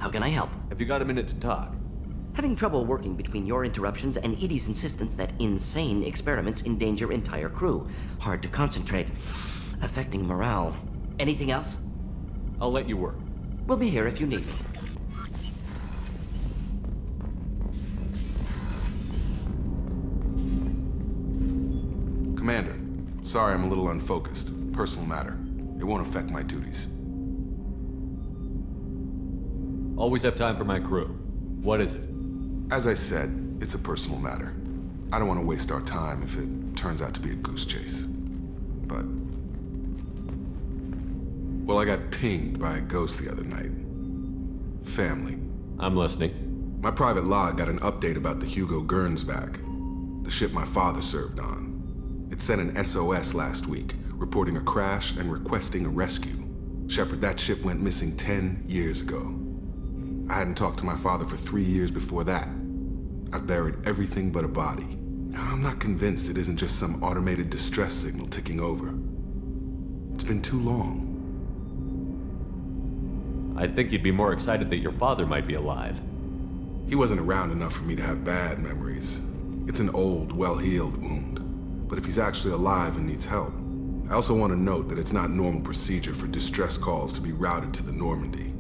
How can I help? Have you got a minute to talk? Having trouble working between your interruptions and Edie's insistence that insane experiments endanger entire crew. Hard to concentrate. Affecting morale. Anything else? I'll let you work. We'll be here if you need me. Commander, sorry I'm a little unfocused. Personal matter. It won't affect my duties. Always have time for my crew. What is it? As I said, it's a personal matter. I don't want to waste our time if it turns out to be a goose chase. But... well, I got pinged by a ghost the other night. Family. I'm listening. My private log got an update about the Hugo Gernsback, the ship my father served on. It sent an SOS last week, reporting a crash and requesting a rescue. Shepard, that ship went missing 10 years ago. I hadn't talked to my father for 3 years before that. I've buried everything but a body. I'm not convinced it isn't just some automated distress signal ticking over. It's been too long. I'd think you'd be more excited that your father might be alive. He wasn't around enough for me to have bad memories. It's an old, well-healed wound. But if he's actually alive and needs help, I also want to note that it's not normal procedure for distress calls to be routed to the Normandy.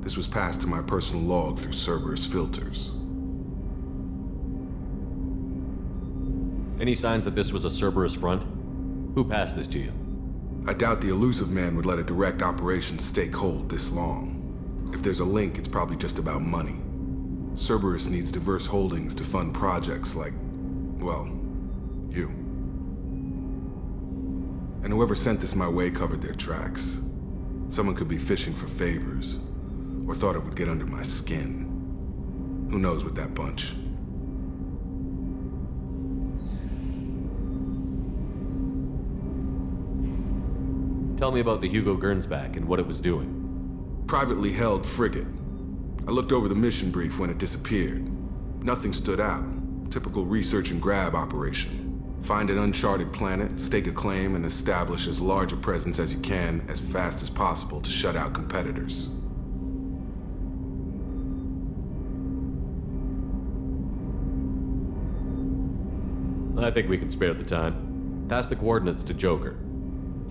This was passed to my personal log through Cerberus filters. Any signs that this was a Cerberus front? Who passed this to you? I doubt the elusive man would let a direct operation stake hold this long. If there's a link, it's probably just about money. Cerberus needs diverse holdings to fund projects like, well, you. And whoever sent this my way covered their tracks. Someone could be fishing for favors, or thought it would get under my skin. Who knows with that bunch? Tell me about the Hugo Gernsback and what it was doing. Privately held frigate. I looked over the mission brief when it disappeared. Nothing stood out. Typical research and grab operation. Find an uncharted planet, stake a claim, and establish as large a presence as you can as fast as possible to shut out competitors. I think we can spare the time. Pass the coordinates to Joker.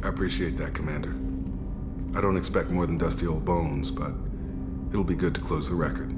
I appreciate that, Commander. I don't expect more than dusty old bones, but it'll be good to close the record.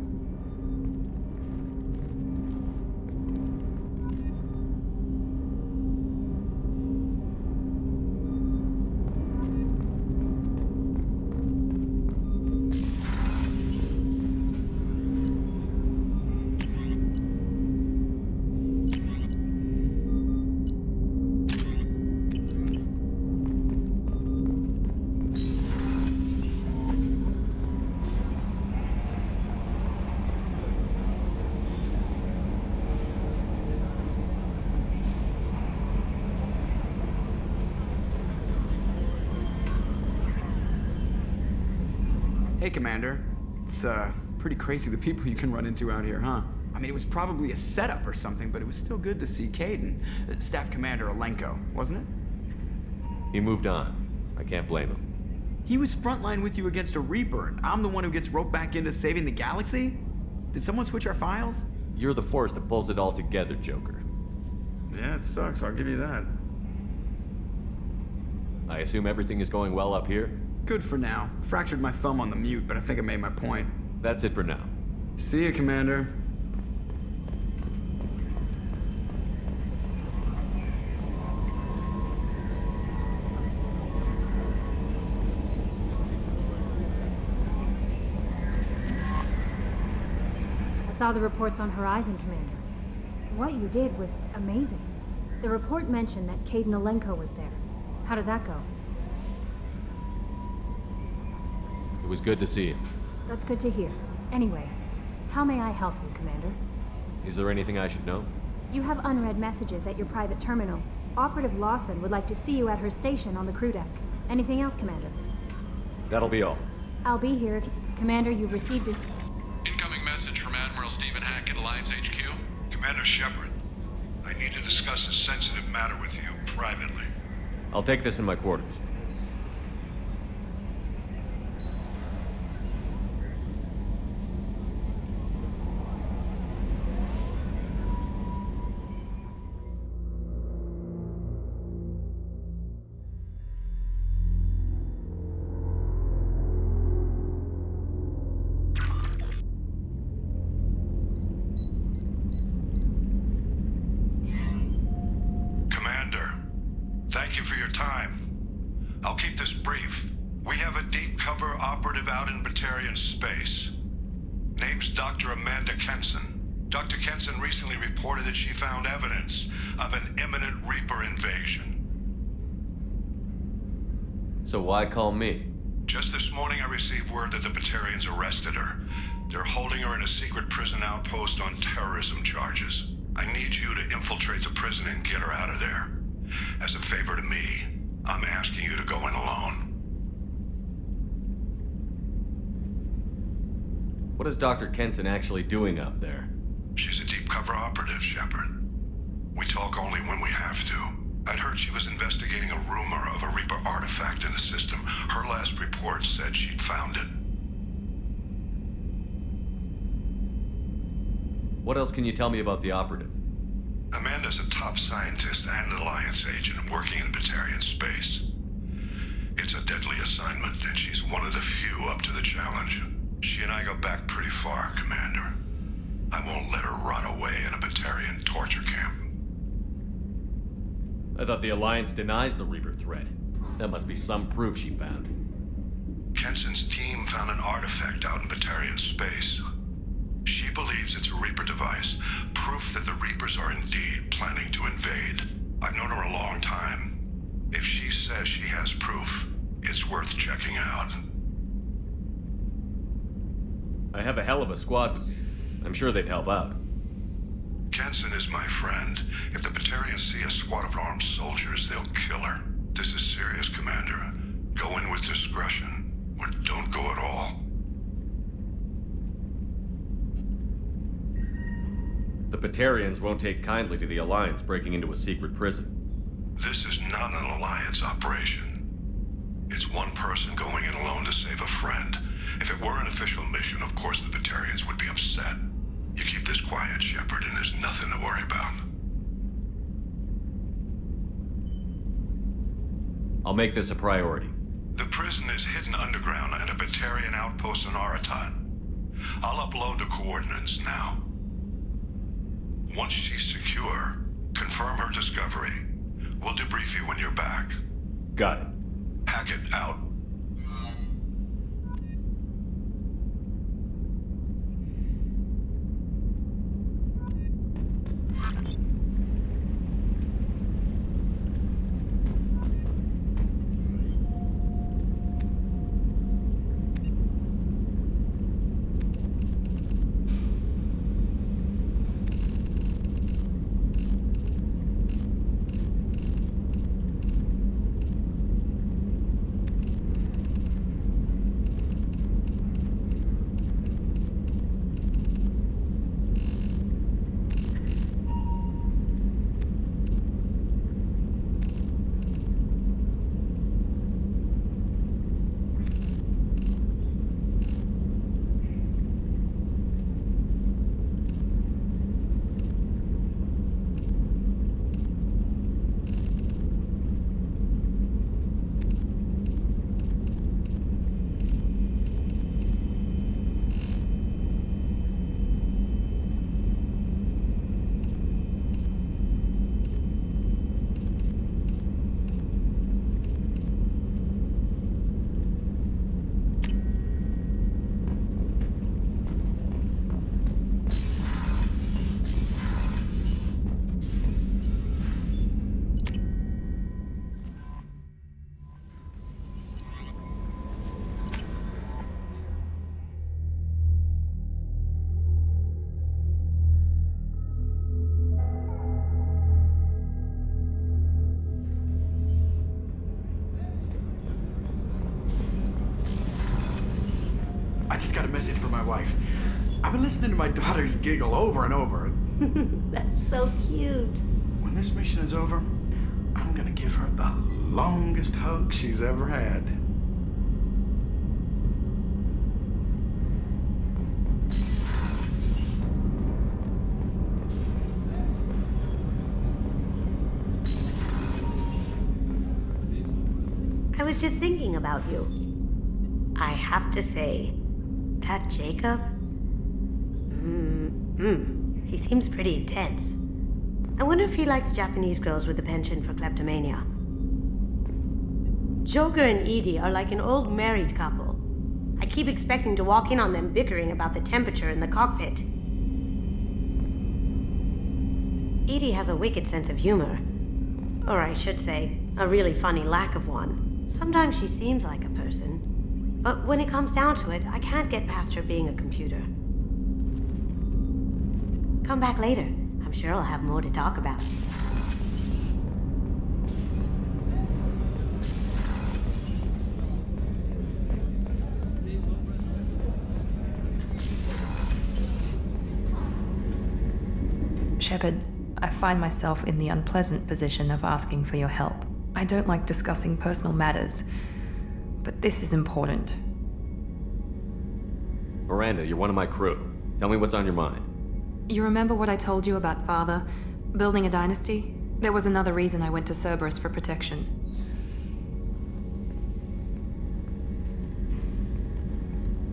Hey, Commander. It's, pretty crazy the people you can run into out here, huh? I mean, it was probably a setup or something, but it was still good to see Caden. Staff Commander Alenko, wasn't it? He moved on. I can't blame him. He was frontline with you against a Reaper, and I'm the one who gets roped back into saving the galaxy? Did someone switch our files? You're the force that pulls it all together, Joker. Yeah, it sucks, I'll give you that. I assume everything is going well up here? Good for now. Fractured my thumb on the mute, but I think I made my point. That's it for now. See you, Commander. I saw the reports on Horizon, Commander. What you did was amazing. The report mentioned that Caden Alenko was there. How did that go? It was good to see you. That's good to hear. Anyway, how may I help you, Commander? Is there anything I should know? You have unread messages at your private terminal. Operative Lawson would like to see you at her station on the crew deck. Anything else, Commander? That'll be all. I'll be here if... Commander, you've received a... Incoming message from Admiral Stephen Hackett, Alliance HQ. Commander Shepard, I need to discuss a sensitive matter with you privately. I'll take this in my quarters. for your time. I'll keep this brief. We have a deep cover operative out in Batarian space. Name's Dr. Amanda Kenson. Dr. Kenson recently reported that she found evidence of an imminent Reaper invasion. So why call me? Just this morning I received word that the Batarians arrested her. They're holding her in a secret prison outpost on terrorism charges. I need you to infiltrate the prison and get her out of there. As a favor to me, I'm asking you to go in alone. What is Dr. Kenson actually doing out there? She's a deep cover operative, Shepard. We talk only when we have to. I'd heard she was investigating a rumor of a Reaper artifact in the system. Her last report said she'd found it. What else can you tell me about the operative? Amanda's a top scientist and Alliance agent working in Batarian space. It's a deadly assignment, and she's one of the few up to the challenge. She and I go back pretty far, Commander. I won't let her rot away in a Batarian torture camp. I thought the Alliance denies the Reaper threat. That must be some proof she found. Kenson's team found an artifact out in Batarian space. She believes it's a Reaper device, proof that the Reapers are indeed planning to invade. I've known her a long time. If she says she has proof, it's worth checking out. I have a hell of a squad with me. I'm sure they'd help out. Kenson is my friend. If the Batarians see a squad of armed soldiers, they'll kill her. This is serious, Commander. Go in with discretion, or don't go at all. The Batarians won't take kindly to the Alliance breaking into a secret prison. This is not an Alliance operation. It's one person going in alone to save a friend. If it were an official mission, of course the Batarians would be upset. You keep this quiet, Shepard, and there's nothing to worry about. I'll make this a priority. The prison is hidden underground in a Batarian outpost on Aratat. I'll upload the coordinates now. Once she's secure, confirm her discovery. We'll debrief you when you're back. Got it. Hackett out. Message from my wife. I've been listening to my daughters giggle over and over. That's so cute. When this mission is over, I'm gonna give her the longest hug she's ever had. I was just thinking about you. I have to say, that Jacob? He seems pretty intense. I wonder if he likes Japanese girls with a penchant for kleptomania. Joker and Edie are like an old married couple. I keep expecting to walk in on them bickering about the temperature in the cockpit. Edie has a wicked sense of humor. Or I should say, a really funny lack of one. Sometimes she seems like a person. But when it comes down to it, I can't get past her being a computer. Come back later. I'm sure I'll have more to talk about. Shepard, I find myself in the unpleasant position of asking for your help. I don't like discussing personal matters, but this is important. Miranda, you're one of my crew. Tell me what's on your mind. You remember what I told you about Father? Building a dynasty? There was another reason I went to Cerberus for protection.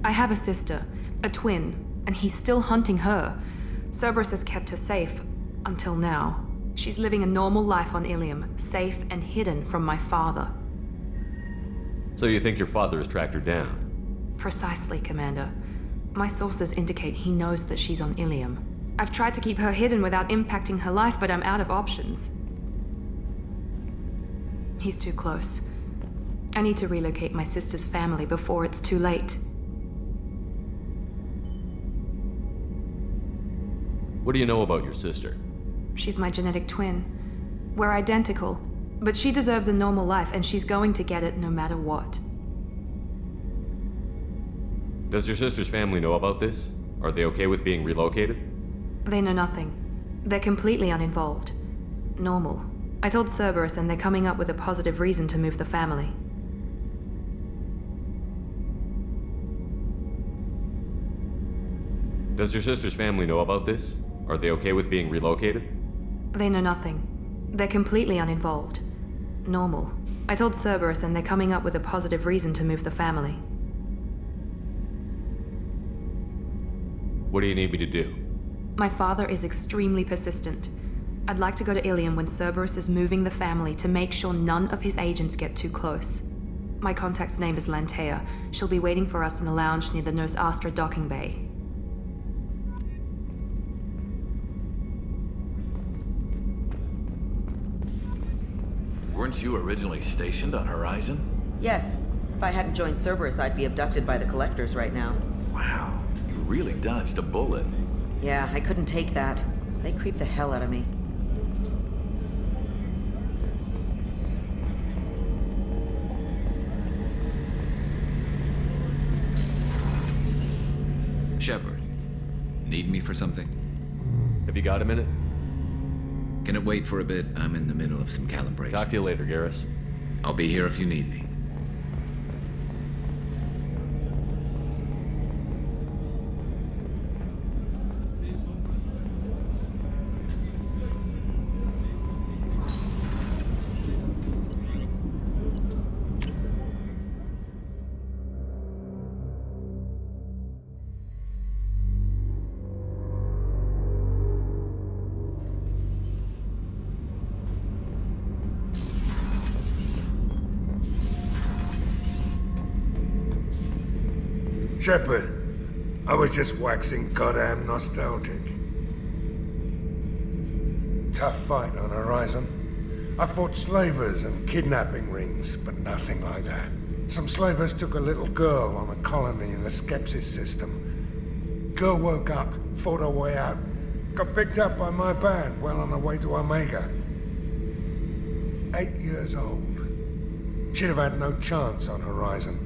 I have a sister, a twin, and he's still hunting her. Cerberus has kept her safe, until now. She's living a normal life on Ilium, safe and hidden from my father. So you think your father has tracked her down? Precisely, Commander. My sources indicate he knows that she's on Ilium. I've tried to keep her hidden without impacting her life, but I'm out of options. He's too close. I need to relocate my sister's family before it's too late. What do you know about your sister? She's my genetic twin. We're identical, but she deserves a normal life, and she's going to get it no matter what. Does your sister's family know about this? Are they okay with being relocated? They know nothing. They're completely uninvolved. Normal. I told Cerberus, and they're coming up with a positive reason to move the family. Does your sister's family know about this? Are they okay with being relocated? They know nothing. They're completely uninvolved. Normal. I told Cerberus, and they're coming up with a positive reason to move the family. What do you need me to do? My father is extremely persistent. I'd like to go to Ilium when Cerberus is moving the family to make sure none of his agents get too close. My contact's name is Lantea. She'll be waiting for us in the lounge near the Nos Astra docking bay. Weren't you originally stationed on Horizon? Yes. If I hadn't joined Cerberus, I'd be abducted by the Collectors right now. Wow, you really dodged a bullet. Yeah, I couldn't take that. They creep the hell out of me. Shepard, need me for something? Have you got a minute? Can it wait for a bit? I'm in the middle of some calibration. Talk to you later, Garrus. I'll be here if you need me. Shepard, I was just waxing goddamn nostalgic. Tough fight on Horizon. I fought slavers and kidnapping rings, but nothing like that. Some slavers took a little girl on a colony in the Skepsis system. Girl woke up, fought her way out, got picked up by my band well on her way to Omega. 8 years old. She'd have had no chance on Horizon.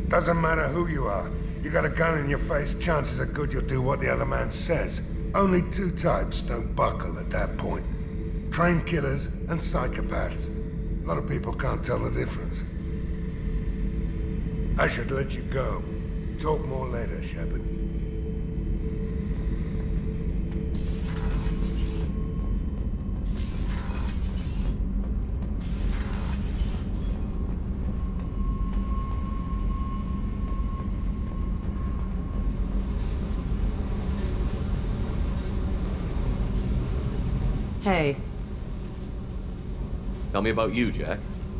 Doesn't matter who you are. You got a gun in your face, chances are good you'll do what the other man says. Only two types don't buckle at that point. Trained killers and psychopaths. A lot of people can't tell the difference. I should let you go. Talk more later, Shepard. Hey. Tell me about you, Jack.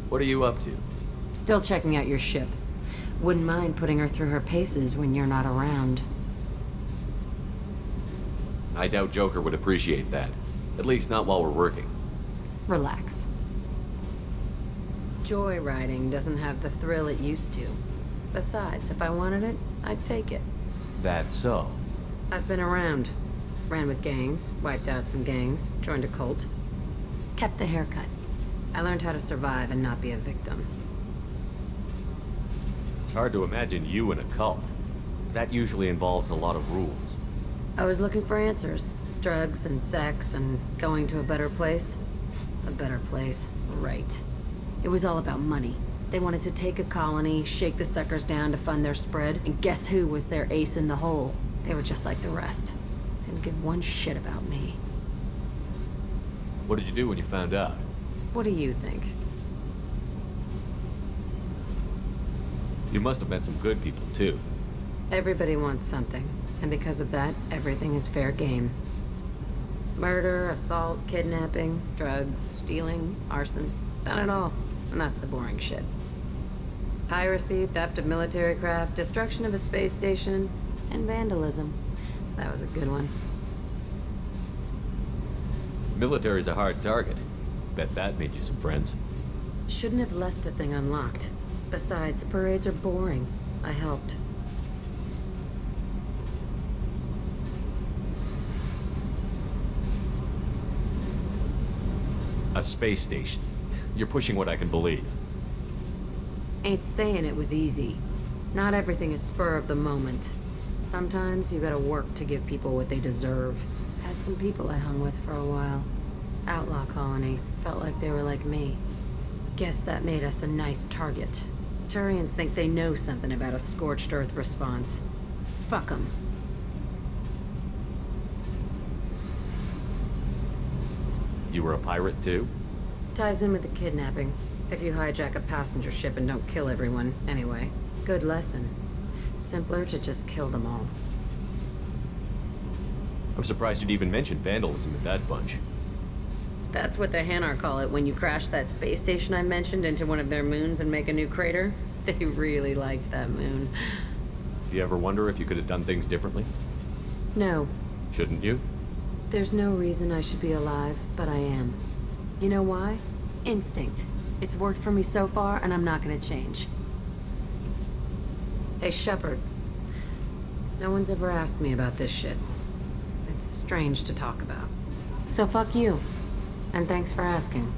What are you up to? Still checking out your ship. Wouldn't mind putting her through her paces when you're not around. I doubt Joker would appreciate that. At least not while we're working. Relax. Joyriding doesn't have the thrill it used to. Besides, if I wanted it, I'd take it. That's so. I've been around. Ran with gangs, wiped out some gangs, joined a cult. Kept the haircut. I learned how to survive and not be a victim. It's hard to imagine you in a cult. That usually involves a lot of rules. I was looking for answers. Drugs and sex and going to a better place. A better place, right. It was all about money. They wanted to take a colony, shake the suckers down to fund their spread, and guess who was their ace in the hole? They were just like the rest. Didn't give one shit about me. What did you do when you found out? What do you think? You must have met some good people, too. Everybody wants something, and because of that, everything is fair game. Murder, assault, kidnapping, drugs, stealing, arson, done it all. And that's the boring shit. Piracy, theft of military craft, destruction of a space station, and vandalism. That was a good one. Military's a hard target. Bet that made you some friends. Shouldn't have left the thing unlocked. Besides, parades are boring. I helped. A space station. You're pushing what I can believe. Ain't saying it was easy. Not everything is spur of the moment. Sometimes you gotta work to give people what they deserve. Had some people I hung with for a while. Outlaw colony. Felt like they were like me. Guess that made us a nice target. Turians think they know something about a scorched earth response. Fuck 'em. You were a pirate, too? Ties in with the kidnapping. If you hijack a passenger ship and don't kill everyone, anyway. Good lesson. Simpler to just kill them all. I'm surprised you'd even mention vandalism in that bunch. That's what the Hanar call it when you crash that space station I mentioned into one of their moons and make a new crater. They really liked that moon. Do you ever wonder if you could have done things differently? No. Shouldn't you? There's no reason I should be alive, but I am. You know why? Instinct. It's worked for me so far, and I'm not gonna change. Hey, Shepard. No one's ever asked me about this shit. It's strange to talk about. So fuck you. And thanks for asking.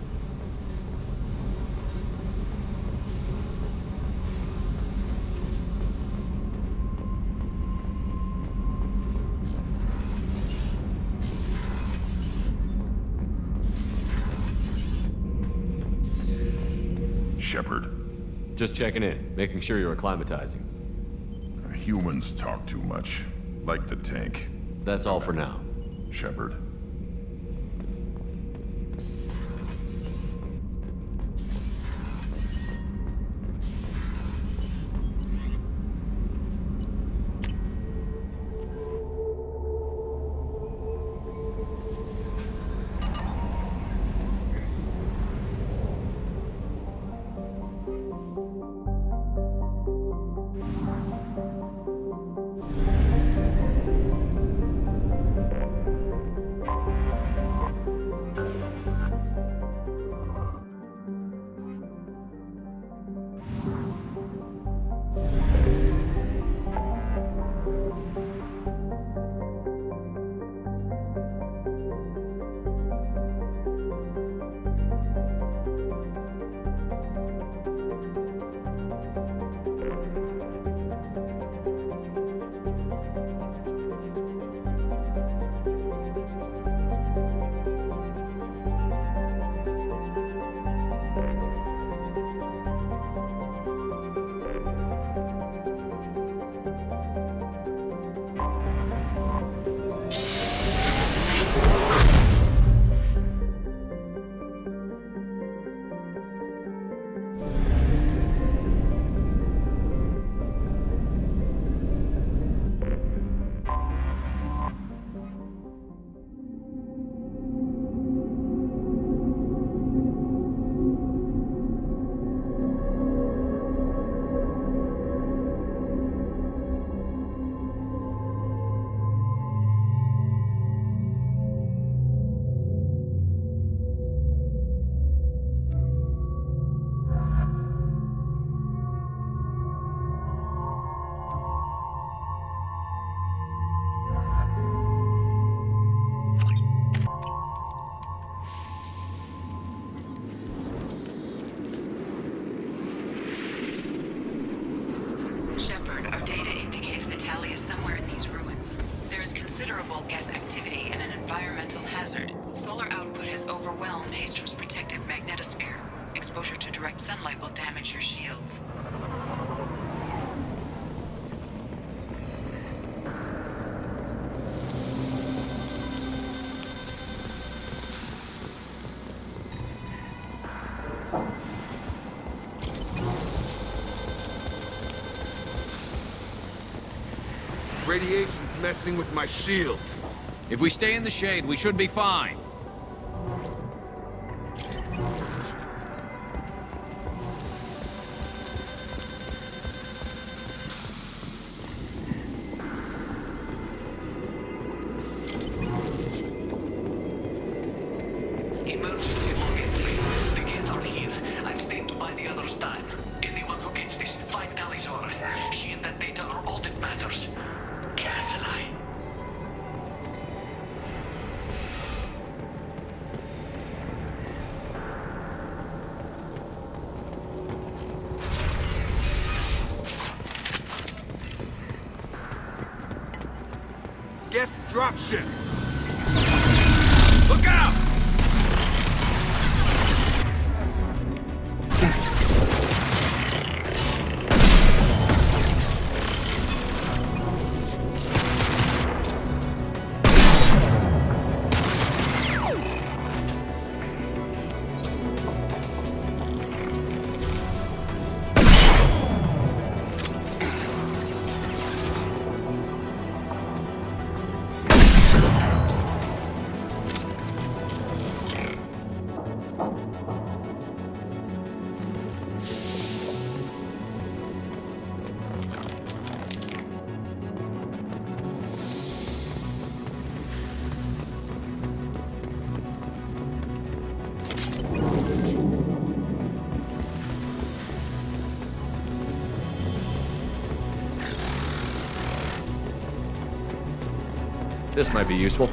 Shepard. Just checking in, making sure you're acclimatizing. Humans talk too much, like the tank. That's all for now. Shepard. magnetosphere. Exposure to direct sunlight will damage your shields. Radiation's messing with my shields. If we stay in the shade, we should be fine. Emergency login, please. The gates are here. I've stayed to buy the others time. Anyone who gets this, find Talizora. She and that data are all that matters. That's a lie. Get dropship! Look out! This might be useful.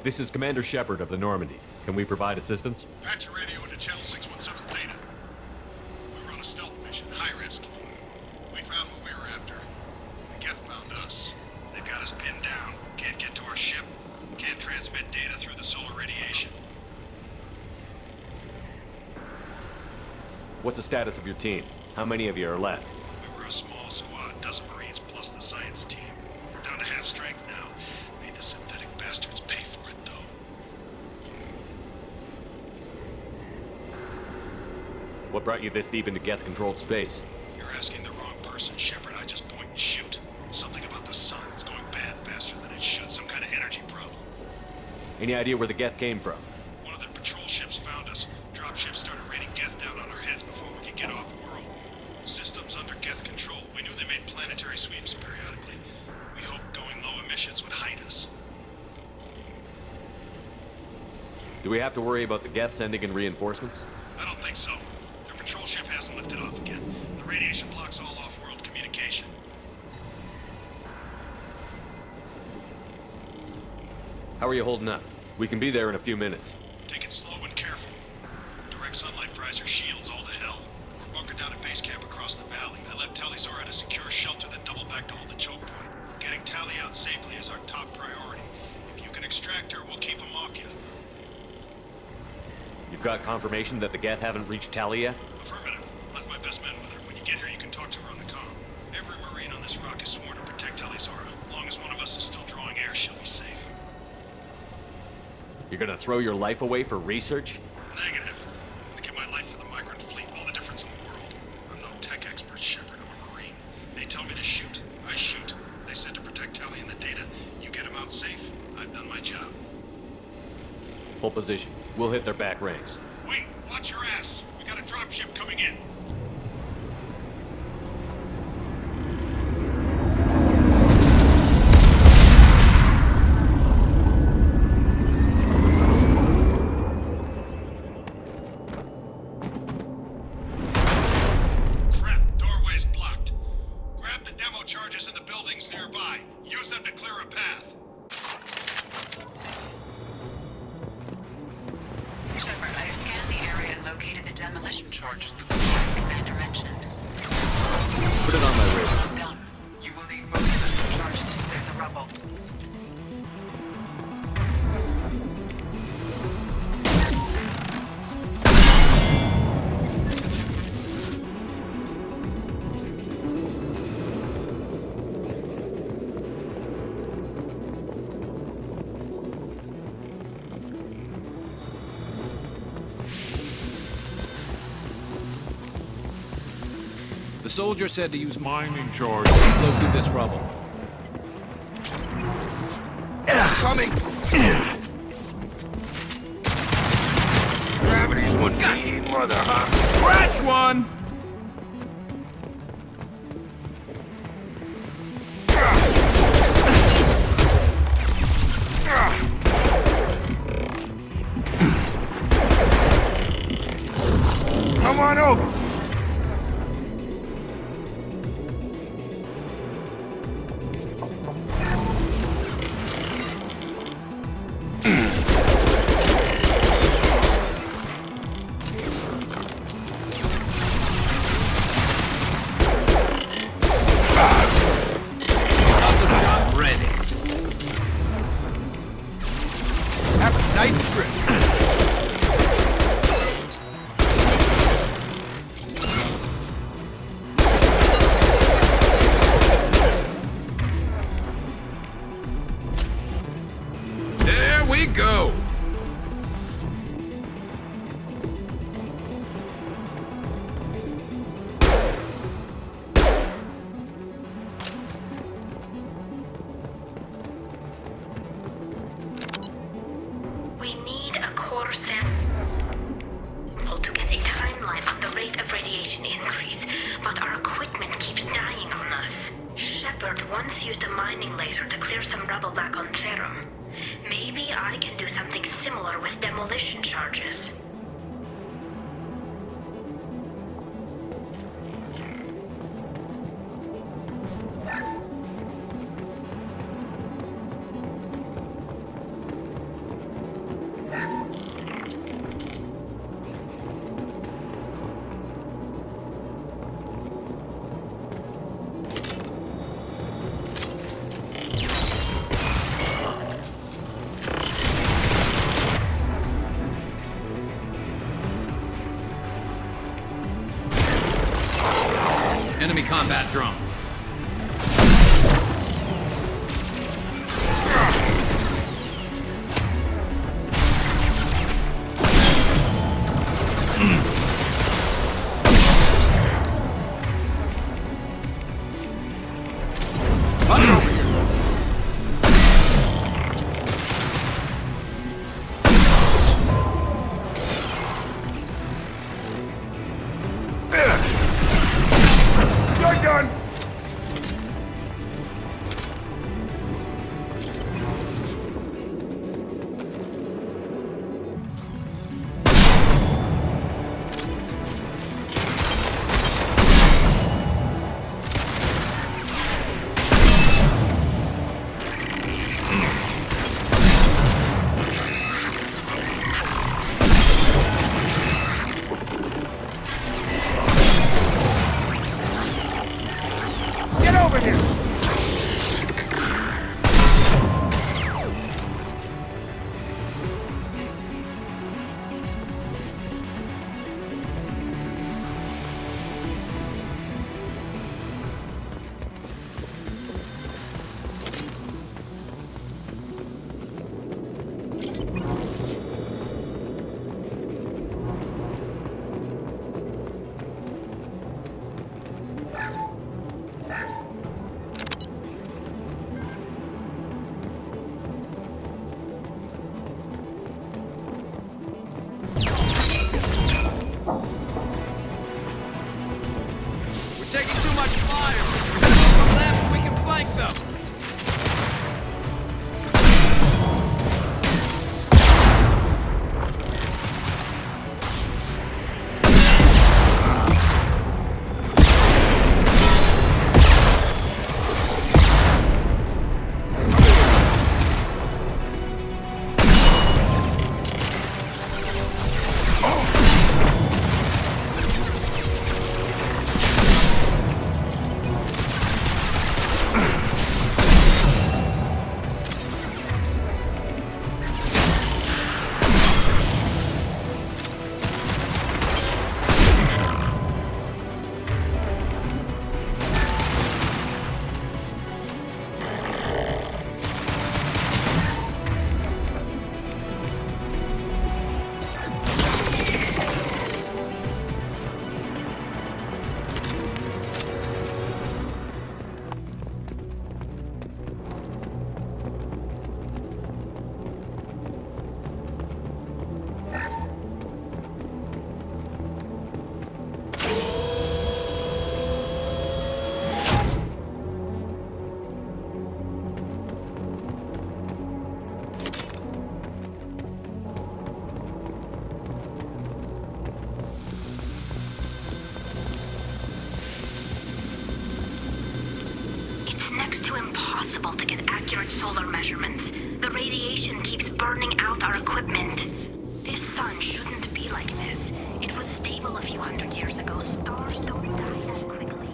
This is Commander Shepard of the Normandy. Can we provide assistance? Patch your radio into channel 617 Theta. We were on a stealth mission, high risk. We found what we were after. The Geth found us. They've got us pinned down. Can't get to our ship. Can't transmit data through the solar radiation. What's the status of your team? How many of you are left? We were a small squad, dozen Marines plus the science team. We're down to half strength now. Made the synthetic bastards pay for it, though. What brought you this deep into Geth-controlled space? You're asking the wrong person, Shepard. I just point and shoot. Something about the sun. It's going bad faster than it should. Some kind of energy problem. Any idea where the Geth came from? One of the patrol ships found us. Dropships started raining Geth down on our heads before we could get off world. Systems under Geth control. We knew they made planetary sweeps periodically. Do we have to worry about the Geth sending in reinforcements? I don't think so. Their patrol ship hasn't lifted off again. The radiation blocks all off-world communication. How are you holding up? We can be there in a few minutes. Take it slow and careful. Direct sunlight fries our shields all to hell. We're bunkered down at base camp across the valley. I left Tali'Zorah at a secure shelter that doubled back to hold the choke point. Getting Tali out safely is our top priority. If you can extract her, we'll keep them off you. You've got confirmation that the Geth haven't reached Tali yet? Affirmative. Left my best men with her. When you get here, you can talk to her on the comm. Every Marine on this rock is sworn to protect Tali'Zorah. As long as one of us is still drawing air, she'll be safe. You're gonna throw your life away for research? Negative. I'm gonna give my life for the migrant fleet, all the difference in the world. I'm no tech expert, Shepard. I'm a Marine. They tell me to shoot. I shoot. They said to protect Tali and the data. You get them out safe. I've done my job. Hold position. We'll hit their back ranks. Wait! Watch your ass! We got a dropship coming in. Crap! Doorway's blocked. Grab the demo charges in the buildings nearby. Use them to clear a path. Shepard, I have scanned the area and located the demolition charges the commander mentioned. Put it on my radar. Done. You will need most of the charges to clear the rubble. The soldier said to use mining charge to flow through this rubble. Coming! Gravity's one mean mother, huh? Scratch one! Come on over! Nice trip. There we go. We need a core sample to get a timeline on the rate of radiation increase, but our equipment keeps dying on us. Shepard once used a mining laser to clear some rubble back on Therum. Maybe I can do something similar with demolition charges. Enemy combat drone. You're done! over here! To get accurate solar measurements. The radiation keeps burning out our equipment. This sun shouldn't be like this. It was stable a few hundred years ago. Stars don't die that quickly.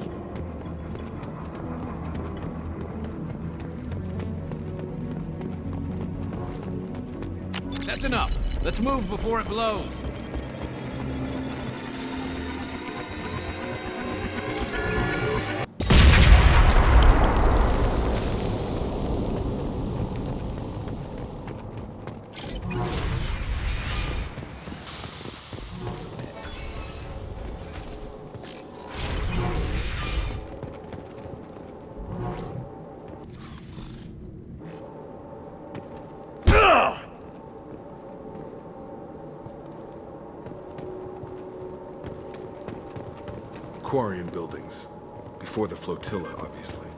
That's enough. Let's move before it blows. Aquarium buildings. Before the flotilla, obviously.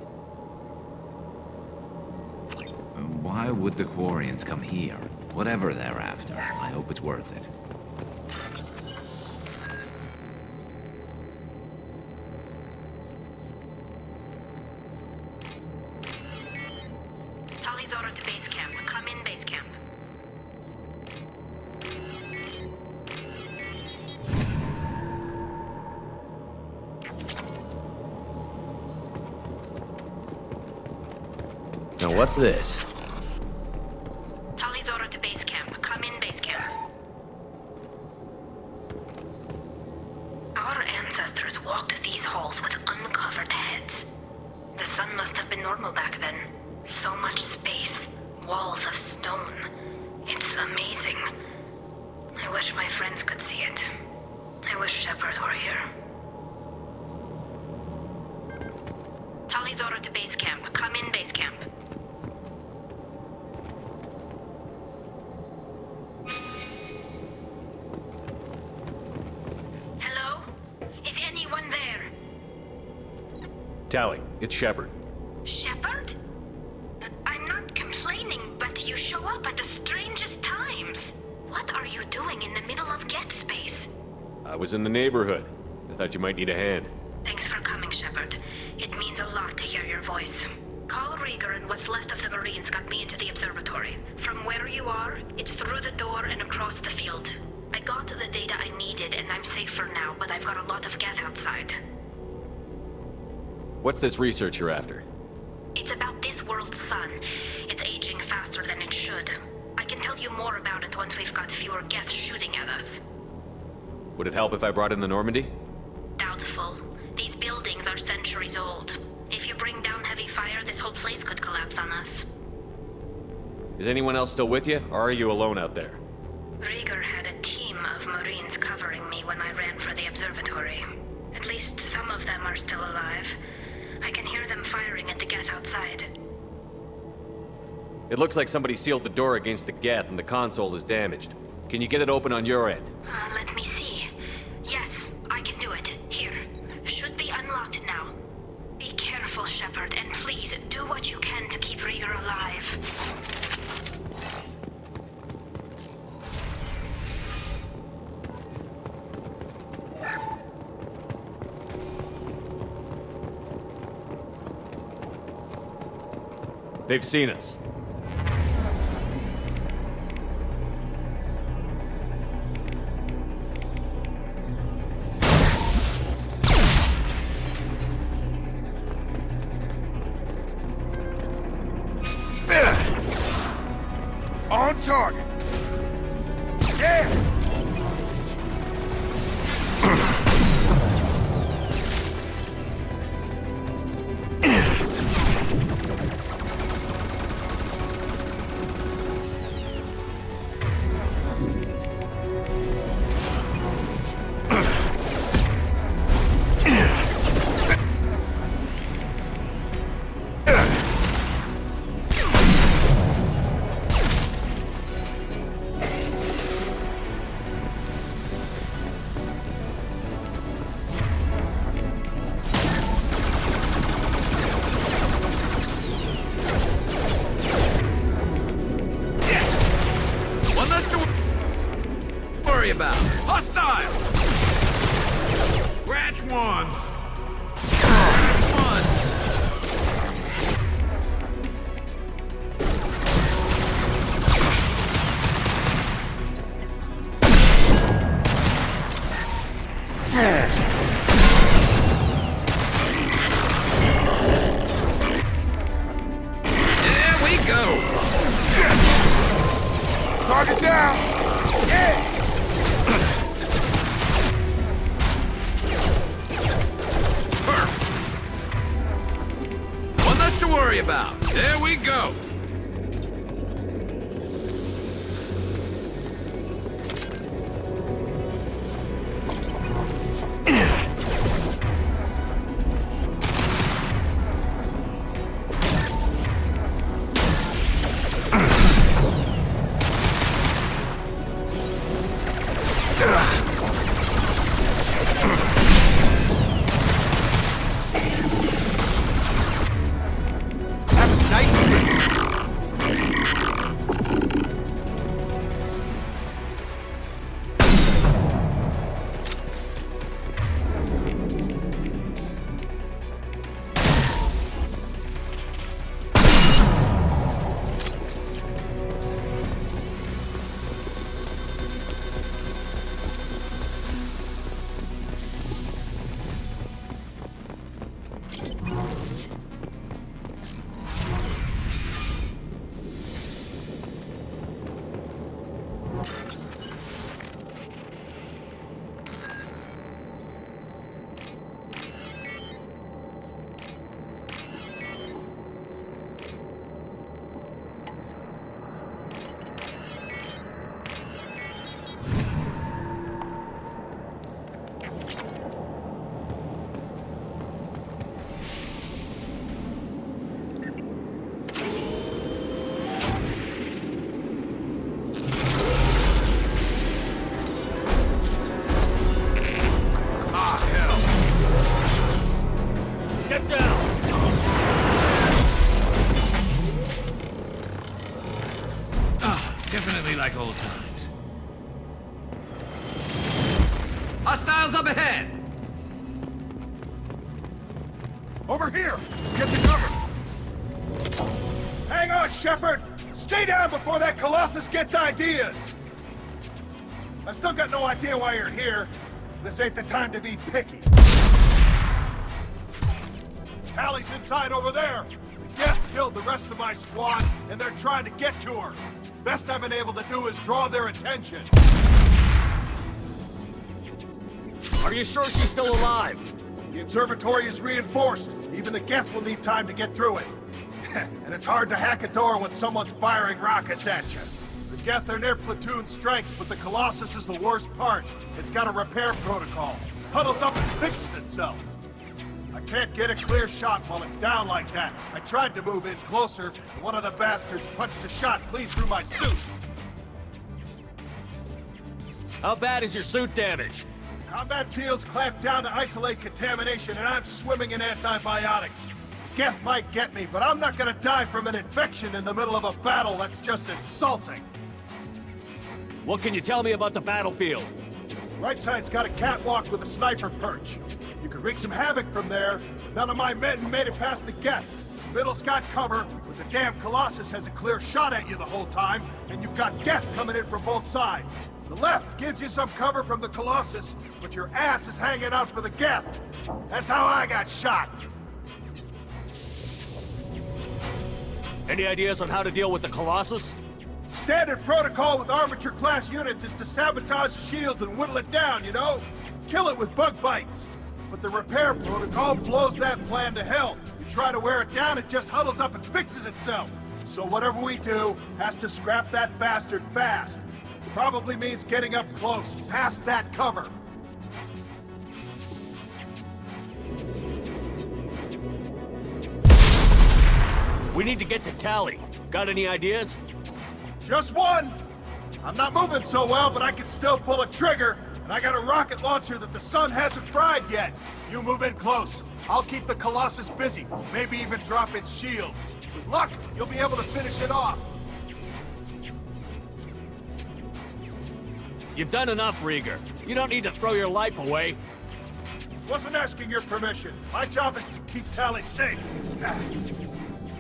Why would the Quarians come here? Whatever they're after, I hope it's worth it. Talizora to base camp. Come in base camp. Now what's this? Talizora to base camp. Come in base camp. Our ancestors walked these halls with uncovered heads. The sun must have been normal back then. So much space. Walls of stone. It's amazing. I wish my friends could see it. I wish Shepard were here. Talizora to base camp. Come in base camp. Hello? Is anyone there? Tally, it's Shepard. Shepard? I'm not complaining, but you show up at the strangest times. What are you doing in the middle of Get Space? I was in the neighborhood. I thought you might need a hand. Thanks for coming, Shepard. It means a lot to hear your voice. Carl Rieger and what's left of the Marines got me into the observatory. From where you are, it's through the door and across the field. I got the data I needed and I'm safe for now, but I've got a lot of gas outside. What's this research you're after? It's about this world's sun. It's aging faster than it should. I can tell you more about it once we've got fewer Geths shooting at us. Would it help if I brought in the Normandy? Doubtful. These buildings are centuries old. If you bring down heavy fire, this whole place could collapse on us. Is anyone else still with you, or are you alone out there? Rieger had a team of Marines covering me when I ran for the observatory. At least some of them are still alive. I can hear them firing at the Geth outside. It looks like somebody sealed the door against the Geth and the console is damaged. Can you get it open on your end? Let me see. Yes, I can do it. Here. Should be unlocked now. Be careful, Shepard, and please do what you can to keep Rieger alive. They've seen us. On target. Yeah! About hostile. Scratch one. There we go. Target down. Yeah. Worry about. There we go. Definitely like old times. Hostiles up ahead! Over here! Get to cover! Hang on, Shepard! Stay down before that Colossus gets ideas! I still got no idea why you're here. This ain't the time to be picky. Tally's inside over there. The Geth killed the rest of my squad, and they're trying to get to her. Best I've been able to do is draw their attention. Are you sure she's still alive? The observatory is reinforced. Even the Geth will need time to get through it. And it's hard to hack a door when someone's firing rockets at you. The Geth are near platoon strength, but the Colossus is the worst part. It's got a repair protocol. Huddles up and fixes itself. I can't get a clear shot while it's down like that. I tried to move in closer, and one of the bastards punched a shot clean through my suit. How bad is your suit damaged? Combat SEALs clamped down to isolate contamination, and I'm swimming in antibiotics. Geth might get me, but I'm not gonna die from an infection in the middle of a battle. That's just insulting. What can you tell me about the battlefield? Right side's got a catwalk with a sniper perch. You could wreak some havoc from there, but none of my men made it past the Geth. The middle's got cover, but the damn Colossus has a clear shot at you the whole time, and you've got Geth coming in from both sides. The left gives you some cover from the Colossus, but your ass is hanging out for the Geth. That's how I got shot. Any ideas on how to deal with the Colossus? Standard protocol with armature-class units is to sabotage the shields and whittle it down, you know? Kill it with bug bites. But the repair protocol blows that plan to hell. You try to wear it down, it just huddles up and fixes itself. So whatever we do has to scrap that bastard fast. Probably means getting up close, past that cover. We need to get to Tally. Got any ideas? Just one! I'm not moving so well, but I can still pull a trigger, and I got a rocket launcher that the sun hasn't fried yet. You move in close. I'll keep the Colossus busy, maybe even drop its shields. With luck, you'll be able to finish it off. You've done enough, Rieger. You don't need to throw your life away. Wasn't asking your permission. My job is to keep Tally safe.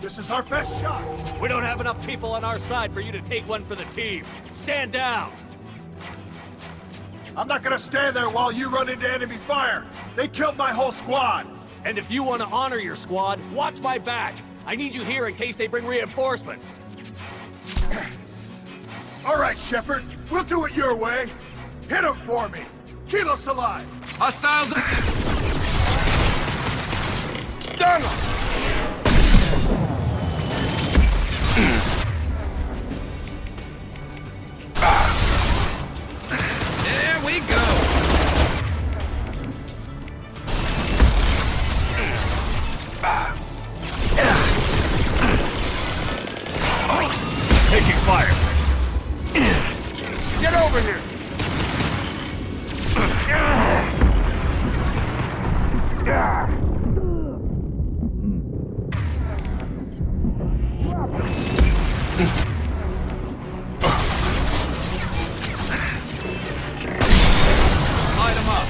This is our best shot. We don't have enough people on our side for you to take one for the team. Stand down. I'm not gonna stand there while you run into enemy fire. They killed my whole squad. And if you want to honor your squad, watch my back. I need you here in case they bring reinforcements. All right, Shepard. We'll do it your way. Hit him for me. Kilos alive. Hostiles. Stun him. There we go. Taking fire. Get over here. Light him up.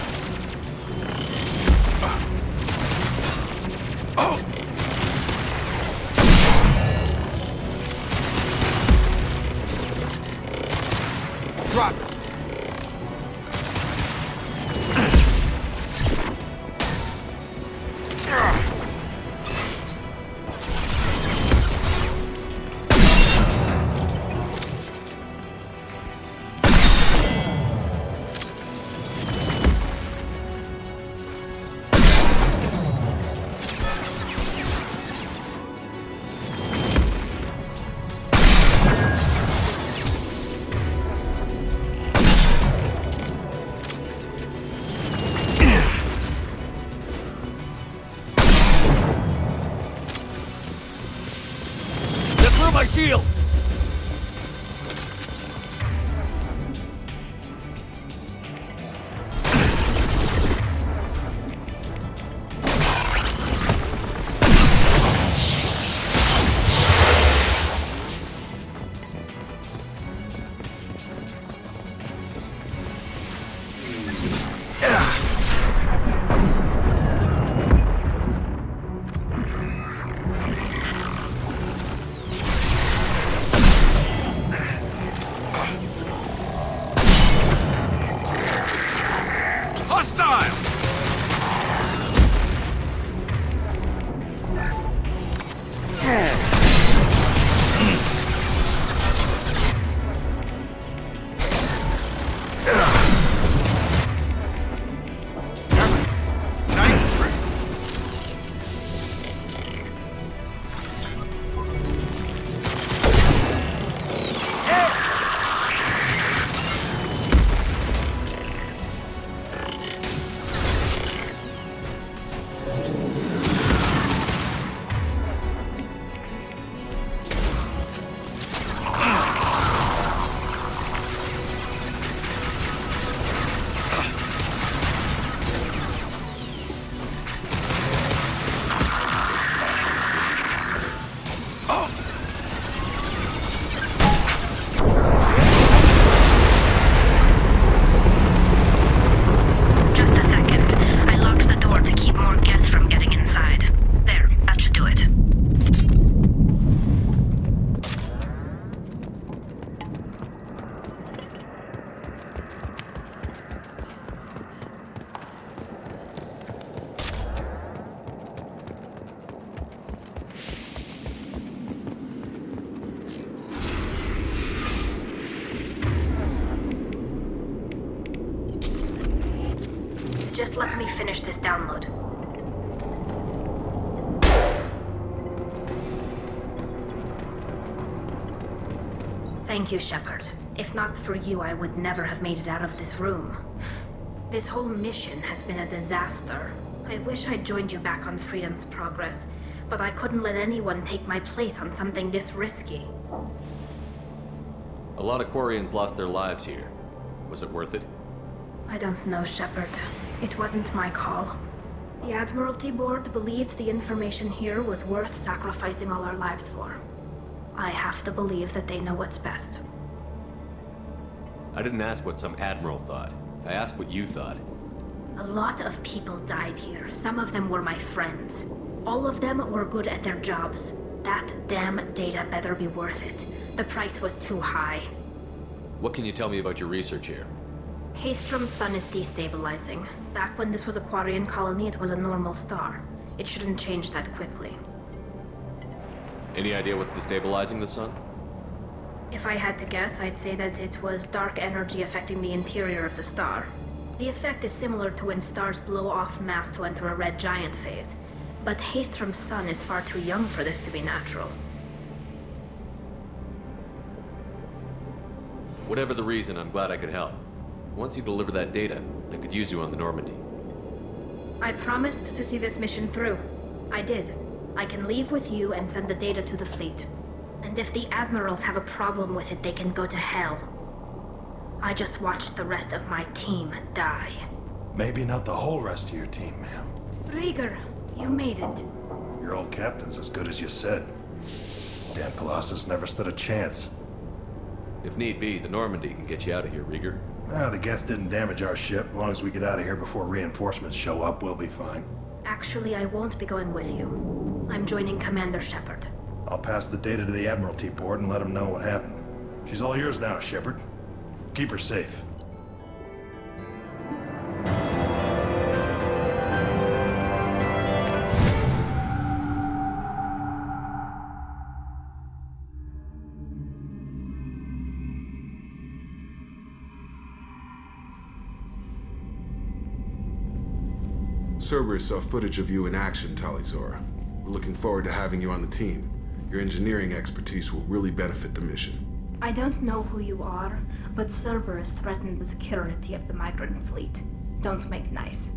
Drop it. My shield! let me finish this download. Thank you, Shepard. If not for you, I would never have made it out of this room. This whole mission has been a disaster. I wish I'd joined you back on Freedom's Progress, but I couldn't let anyone take my place on something this risky. A lot of Quarians lost their lives here. Was it worth it? I don't know, Shepard. It wasn't my call. The Admiralty Board believed the information here was worth sacrificing all our lives for. I have to believe that they know what's best. I didn't ask what some admiral thought. I asked what you thought. A lot of people died here. Some of them were my friends. All of them were good at their jobs. That damn data better be worth it. The price was too high. What can you tell me about your research here? Haystrom's sun is destabilizing. Back when this was a Quarian colony, it was a normal star. It shouldn't change that quickly. Any idea what's destabilizing the sun? If I had to guess, I'd say that it was dark energy affecting the interior of the star. The effect is similar to when stars blow off mass to enter a red giant phase. But Haystrom's sun is far too young for this to be natural. Whatever the reason, I'm glad I could help. Once you deliver that data, I could use you on the Normandy. I promised to see this mission through. I did. I can leave with you and send the data to the fleet. And if the admirals have a problem with it, they can go to hell. I just watched the rest of my team die. Maybe not the whole rest of your team, ma'am. Rieger, you made it. Your old captain's as good as you said. Damn Colossus never stood a chance. If need be, the Normandy can get you out of here, Rieger. The Geth didn't damage our ship. As long as we get out of here before reinforcements show up, we'll be fine. Actually, I won't be going with you. I'm joining Commander Shepard. I'll pass the data to the Admiralty Board and let them know what happened. She's all yours now, Shepard. Keep her safe. Cerberus saw footage of you in action, Talizora. We're looking forward to having you on the team. Your engineering expertise will really benefit the mission. I don't know who you are, but Cerberus threatened the security of the migrant fleet. Don't make nice.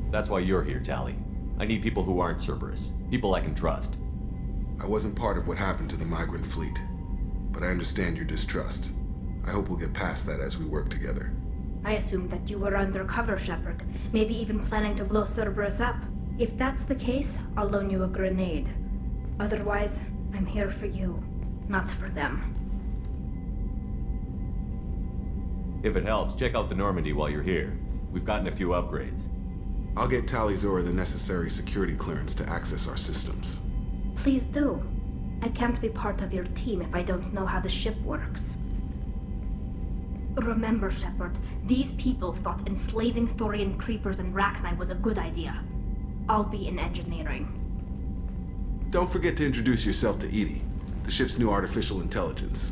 That's why you're here, Tali. I need people who aren't Cerberus. People I can trust. I wasn't part of what happened to the migrant fleet, but I understand your distrust. I hope we'll get past that as we work together. I assumed that you were undercover, Shepard. Maybe even planning to blow Cerberus up. If that's the case, I'll loan you a grenade. Otherwise, I'm here for you, not for them. If it helps, check out the Normandy while you're here. We've gotten a few upgrades. I'll get Talizora the necessary security clearance to access our systems. Please do. I can't be part of your team if I don't know how the ship works. Remember, Shepard, these people thought enslaving Thorian creepers and Rachni was a good idea. I'll be in engineering. Don't forget to introduce yourself to Edie, the ship's new artificial intelligence.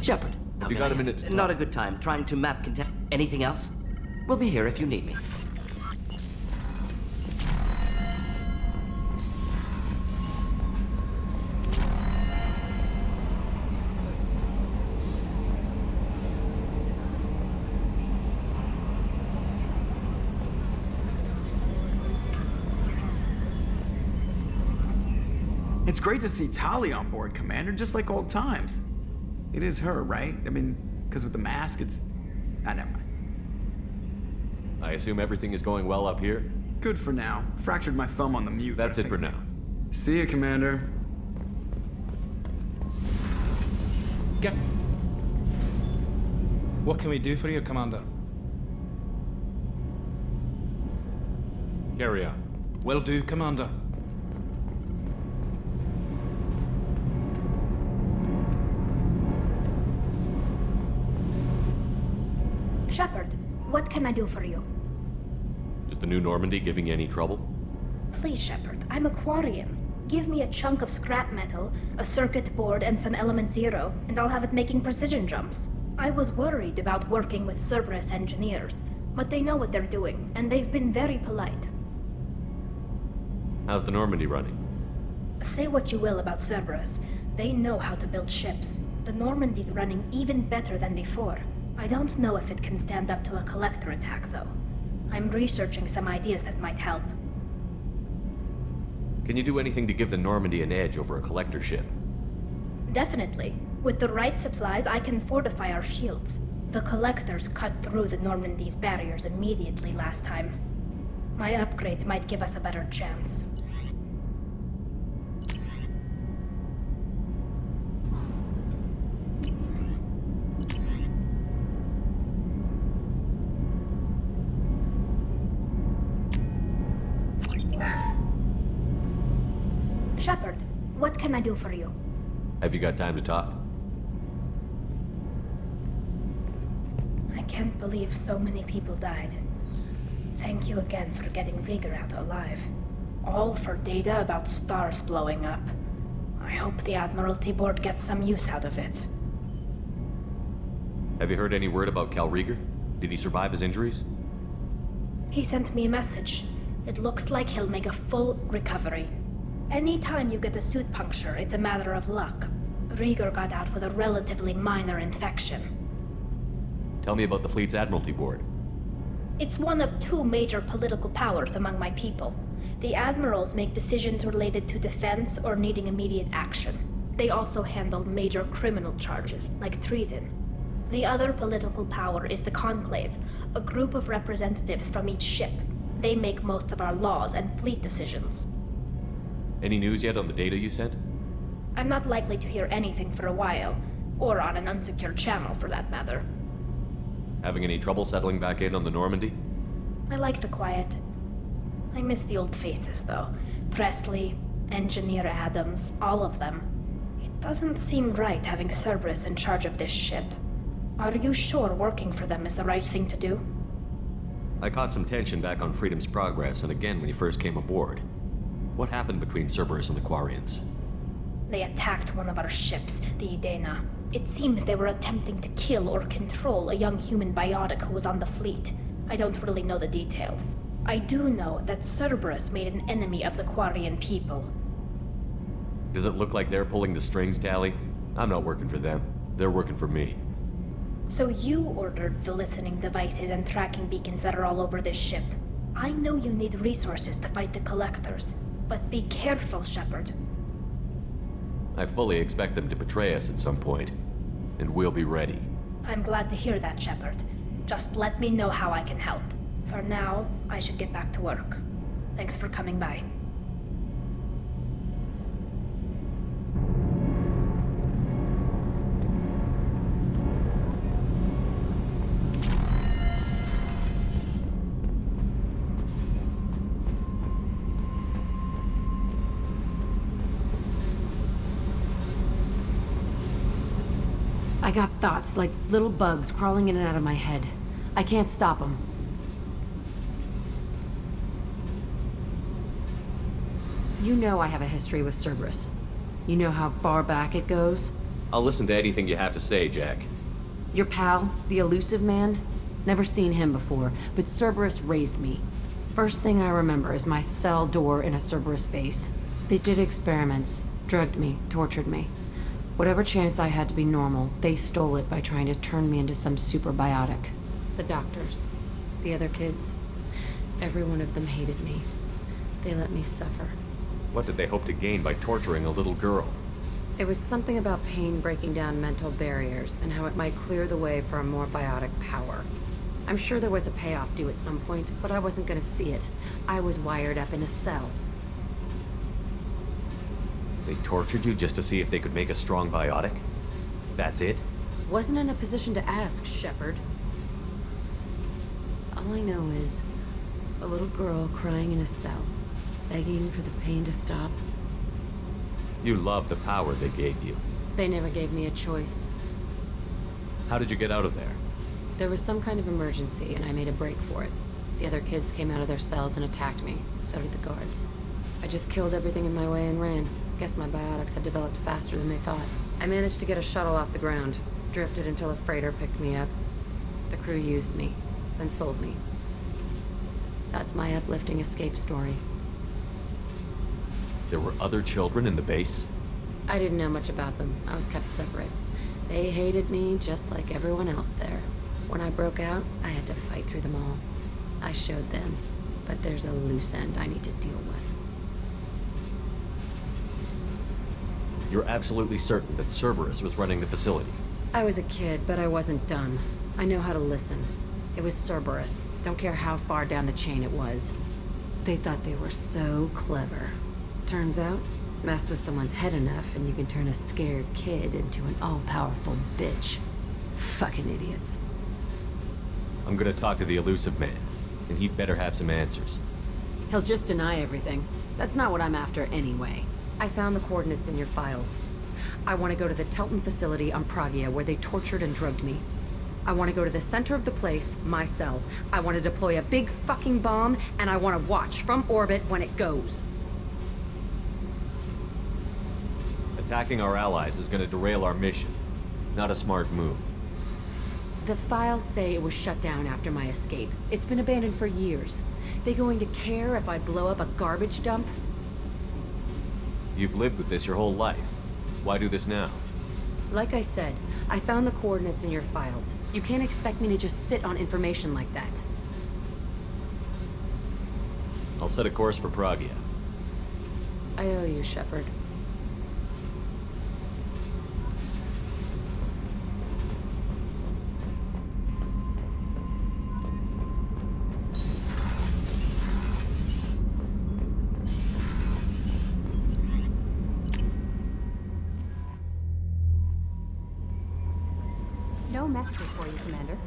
Shepard. Have you got a minute to talk? Not a good time. Trying to map content. Anything else? We'll be here if you need me. It's great to see Tali on board, Commander, just like old times. It is her, right? I mean, because with the mask, it's... never mind. I assume everything is going well up here? Good for now. Fractured my thumb on the mute. That's it for now. See you, Commander. Get. What can we do for you, Commander? Carry on. Will do, Commander. Shepard, what can I do for you? Is the new Normandy giving you any trouble? Please, Shepard, I'm a Quarian. Give me a chunk of scrap metal, a circuit board, and some element zero, and I'll have it making precision jumps. I was worried about working with Cerberus engineers, but they know what they're doing, and they've been very polite. How's the Normandy running? Say what you will about Cerberus, they know how to build ships. The Normandy's running even better than before. I don't know if it can stand up to a collector attack, though. I'm researching some ideas that might help. Can you do anything to give the Normandy an edge over a collector ship? Definitely. With the right supplies, I can fortify our shields. The collectors cut through the Normandy's barriers immediately last time. My upgrades might give us a better chance. Shepard, what can I do for you? Have you got time to talk? I can't believe so many people died. Thank you again for getting Rieger out alive. All for data about stars blowing up. I hope the Admiralty Board gets some use out of it. Have you heard any word about Cal Rieger? Did he survive his injuries? He sent me a message. It looks like he'll make a full recovery. Anytime you get a suit puncture, it's a matter of luck. Rieger got out with a relatively minor infection. Tell me about the fleet's Admiralty Board. It's one of two major political powers among my people. The admirals make decisions related to defense or needing immediate action. They also handle major criminal charges, like treason. The other political power is the Conclave, a group of representatives from each ship. They make most of our laws and fleet decisions. Any news yet on the data you sent? I'm not likely to hear anything for a while, or on an unsecured channel for that matter. Having any trouble settling back in on the Normandy? I like the quiet. I miss the old faces, though. Presley, Engineer Adams, all of them. It doesn't seem right having Cerberus in charge of this ship. Are you sure working for them is the right thing to do? I caught some tension back on Freedom's Progress and again when you first came aboard. What happened between Cerberus and the Quarians? They attacked one of our ships, the Edena. It seems they were attempting to kill or control a young human biotic who was on the fleet. I don't really know the details. I do know that Cerberus made an enemy of the Quarian people. Does it look like they're pulling the strings, Tally? I'm not working for them. They're working for me. So you ordered the listening devices and tracking beacons that are all over this ship. I know you need resources to fight the Collectors, but be careful, Shepard. I fully expect them to betray us at some point, and we'll be ready. I'm glad to hear that, Shepard. Just let me know how I can help. For now, I should get back to work. Thanks for coming by. I got thoughts like little bugs crawling in and out of my head. I can't stop them. You know I have a history with Cerberus. You know how far back it goes? I'll listen to anything you have to say, Jack. Your pal, the elusive man? Never seen him before, but Cerberus raised me. First thing I remember is my cell door in a Cerberus base. They did experiments, drugged me, tortured me. Whatever chance I had to be normal, they stole it by trying to turn me into some superbiotic. The doctors, the other kids, every one of them hated me. They let me suffer. What did they hope to gain by torturing a little girl? It was something about pain breaking down mental barriers and how it might clear the way for a more biotic power. I'm sure there was a payoff due at some point, but I wasn't gonna see it. I was wired up in a cell. They tortured you just to see if they could make a strong biotic? That's it? Wasn't in a position to ask, Shepard. All I know is a little girl crying in a cell, begging for the pain to stop. You love the power they gave you. They never gave me a choice. How did you get out of there? There was some kind of emergency, and I made a break for it. The other kids came out of their cells and attacked me. So did the guards. I just killed everything in my way and ran. Guess my biotics had developed faster than they thought. I managed to get a shuttle off the ground. Drifted until a freighter picked me up. The crew used me, then sold me. That's my uplifting escape story. There were other children in the base? I didn't know much about them. I was kept separate. They hated me just like everyone else there. When I broke out, I had to fight through them all. I showed them, but there's a loose end I need to deal with. You're absolutely certain that Cerberus was running the facility? I was a kid, but I wasn't dumb. I know how to listen. It was Cerberus. Don't care how far down the chain it was. They thought they were so clever. Turns out, mess with someone's head enough and you can turn a scared kid into an all-powerful bitch. Fucking idiots. I'm gonna talk to the elusive man, and he'd better have some answers. He'll just deny everything. That's not what I'm after anyway. I found the coordinates in your files. I want to go to the Telton facility on Pragia where they tortured and drugged me. I want to go to the center of the place, my cell. I want to deploy a big fucking bomb, and I want to watch from orbit when it goes. Attacking our allies is gonna derail our mission. Not a smart move. The files say it was shut down after my escape. It's been abandoned for years. They going to care if I blow up a garbage dump? You've lived with this your whole life. Why do this now? Like I said, I found the coordinates in your files. You can't expect me to just sit on information like that. I'll set a course for Pragia. I owe you, Shepard. No messages for you, Commander.